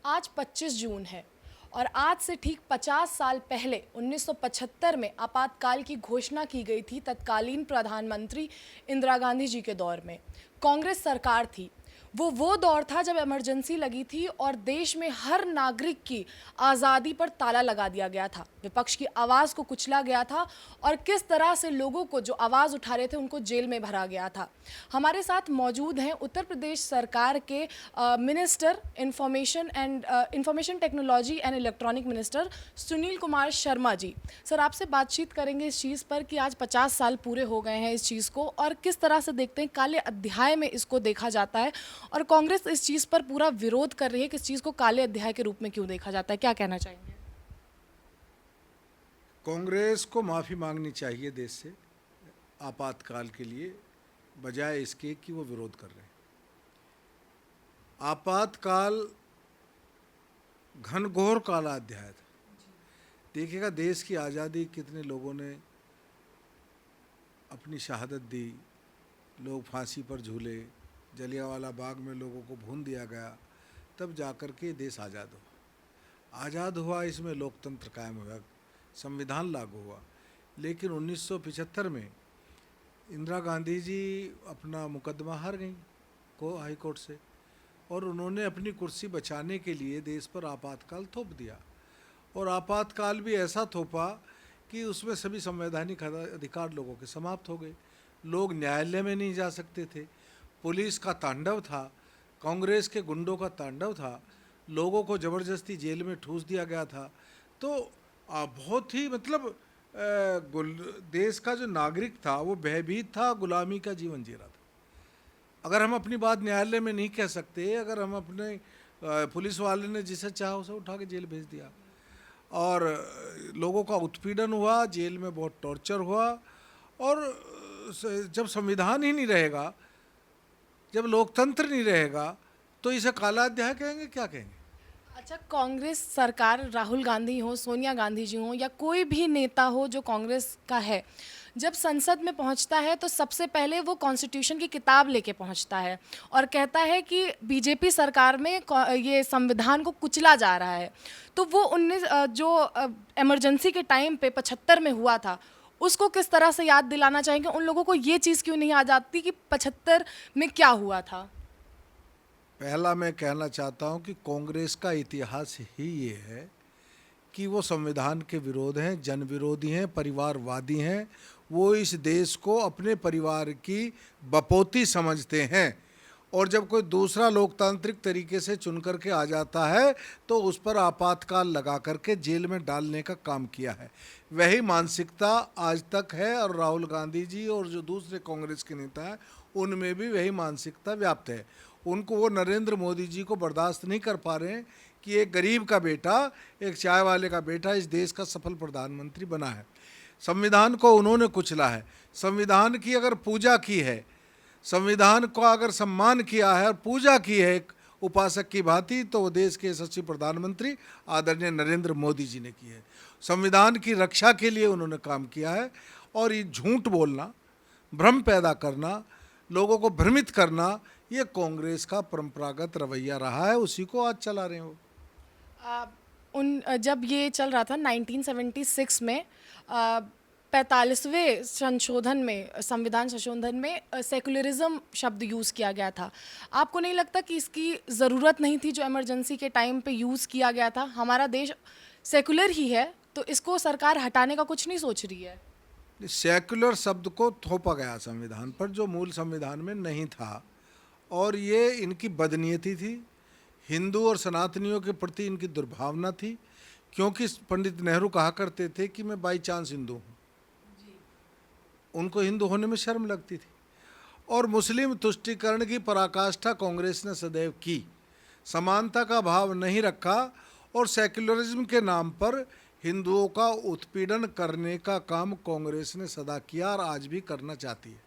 आज 25 जून है और आज से ठीक 50 साल पहले 1975 में आपातकाल की घोषणा की गई थी तत्कालीन प्रधानमंत्री इंदिरा गांधी जी के दौर में। कांग्रेस सरकार थी। वो दौर था जब इमरजेंसी लगी थी और देश में हर नागरिक की आज़ादी पर ताला लगा दिया गया था। विपक्ष की आवाज़ को कुचला गया था और किस तरह से लोगों को जो आवाज़ उठा रहे थे उनको जेल में भरा गया था। हमारे साथ मौजूद हैं उत्तर प्रदेश सरकार के minister information technology and electronic minister Sunil Kumar Sharma ji. Sir, आपसे बातचीत करेंगे इस चीज़ पर कि आज 50 साल पूरे हो गए हैं इस चीज़ को और किस तरह से देखते हैं, काले अध्याय में इसको देखा जाता है और कांग्रेस इस चीज़ पर पूरा विरोध कर रही है कि इस चीज़ को काले अध्याय के रूप में क्यों देखा जाता है। क्या कहना चाहेंगे? कांग्रेस को माफ़ी मांगनी चाहिए देश से आपातकाल के लिए, बजाय इसके कि वो विरोध कर रहे हैं। आपातकाल घनघोर काला अध्याय था। देखिएगा, देश की आज़ादी कितने लोगों ने अपनी शहादत दी, लोग फांसी पर झूले, जलियांवाला बाग में लोगों को भून दिया गया, तब जाकर के देश आज़ाद हुआ। आज़ाद हुआ, इसमें लोकतंत्र कायम हुआ, संविधान लागू हुआ। लेकिन 1975 में इंदिरा गांधी जी अपना मुकदमा हार गई हाई कोर्ट से, और उन्होंने अपनी कुर्सी बचाने के लिए देश पर आपातकाल थोप दिया। और आपातकाल भी ऐसा थोपा कि उसमें सभी संवैधानिक अधिकार लोगों के समाप्त हो गए। लोग न्यायालय में नहीं जा सकते थे, पुलिस का तांडव था, कांग्रेस के गुंडों का तांडव था, लोगों को ज़बरदस्ती जेल में ठूस दिया गया था। तो बहुत ही देश का जो नागरिक था वो भयभीत था, गुलामी का जीवन जी रहा था। अगर हम अपनी बात न्यायालय में नहीं कह सकते, अगर हम अपने पुलिस वाले ने जिसे चाहा उसे उठा के जेल भेज दिया, और लोगों का उत्पीड़न हुआ, जेल में बहुत टॉर्चर हुआ। और जब संविधान ही नहीं रहेगा, जब लोकतंत्र नहीं रहेगा, तो इसे काला अध्याय कहेंगे, क्या कहेंगे? अच्छा, कांग्रेस सरकार, राहुल गांधी हो, सोनिया गांधी जी हो या कोई भी नेता हो जो कांग्रेस का है, जब संसद में पहुंचता है तो सबसे पहले वो कॉन्स्टिट्यूशन की किताब लेके पहुंचता है और कहता है कि बीजेपी सरकार में ये संविधान को कुचला जा रहा है। तो वो 19 जो इमरजेंसी के टाइम पे 75 में हुआ था, उसको किस तरह से याद दिलाना चाहेंगे? उन लोगों को ये चीज़ क्यों नहीं याद आती कि 75 में क्या हुआ था? पहला मैं कहना चाहता हूं कि कांग्रेस का इतिहास ही ये है कि वो संविधान के विरोध हैं, जन विरोधी हैं, परिवारवादी हैं। वो इस देश को अपने परिवार की बपोती समझते हैं, और जब कोई दूसरा लोकतांत्रिक तरीके से चुन करके आ जाता है तो उस पर आपातकाल लगा करके जेल में डालने का काम किया है। वही मानसिकता आज तक है, और राहुल गांधी जी और जो दूसरे कांग्रेस के नेता हैं उनमें भी वही मानसिकता व्याप्त है। उनको, वो नरेंद्र मोदी जी को बर्दाश्त नहीं कर पा रहे हैं कि एक गरीब का बेटा, एक चाय वाले का बेटा इस देश का सफल प्रधानमंत्री बना है। संविधान को उन्होंने कुचला है। संविधान की अगर पूजा की है, संविधान को अगर सम्मान किया है और पूजा की है एक उपासक की भांति, तो वो देश के यशस्वी प्रधानमंत्री आदरणीय नरेंद्र मोदी जी ने की है। संविधान की रक्षा के लिए उन्होंने काम किया है। और ये झूठ बोलना, भ्रम पैदा करना, लोगों को भ्रमित करना, ये कांग्रेस का परंपरागत रवैया रहा है, उसी को आज चला रहे हो। जब ये चल रहा था 1976 में 45वें संशोधन में, संविधान संशोधन में सेकुलरिज्म शब्द यूज़ किया गया था। आपको नहीं लगता कि इसकी ज़रूरत नहीं थी जो इमरजेंसी के टाइम पे यूज़ किया गया था? हमारा देश सेकुलर ही है, तो इसको सरकार हटाने का कुछ नहीं सोच रही है? सेकुलर शब्द को थोपा गया संविधान पर, जो मूल संविधान में नहीं था, और ये इनकी बदनीयती थी। हिंदू और सनातनियों के प्रति इनकी दुर्भावना थी, क्योंकि पंडित नेहरू कहा करते थे कि मैं बाई चांस हिंदू हूँ। उनको हिंदू होने में शर्म लगती थी। और मुस्लिम तुष्टीकरण की पराकाष्ठा कांग्रेस ने सदैव की, समानता का भाव नहीं रखा, और सेक्युलरिज्म के नाम पर हिंदुओं का उत्पीड़न करने का काम कांग्रेस ने सदा किया और आज भी करना चाहती है।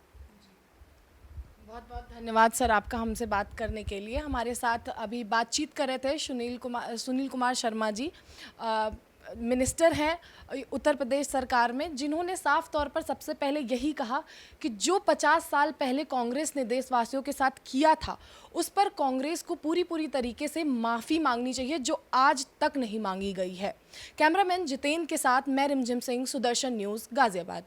बहुत बहुत धन्यवाद सर आपका हमसे बात करने के लिए। हमारे साथ अभी बातचीत कर रहे थे सुनील कुमार शर्मा जी, मिनिस्टर हैं उत्तर प्रदेश सरकार में, जिन्होंने साफ तौर पर सबसे पहले यही कहा कि जो 50 साल पहले कांग्रेस ने देशवासियों के साथ किया था, उस पर कांग्रेस को पूरी तरीके से माफ़ी मांगनी चाहिए, जो आज तक नहीं मांगी गई है। कैमरामैन जितेंद्र के साथ मैं रिमझिम सिंह, सुदर्शन न्यूज़, गाजियाबाद।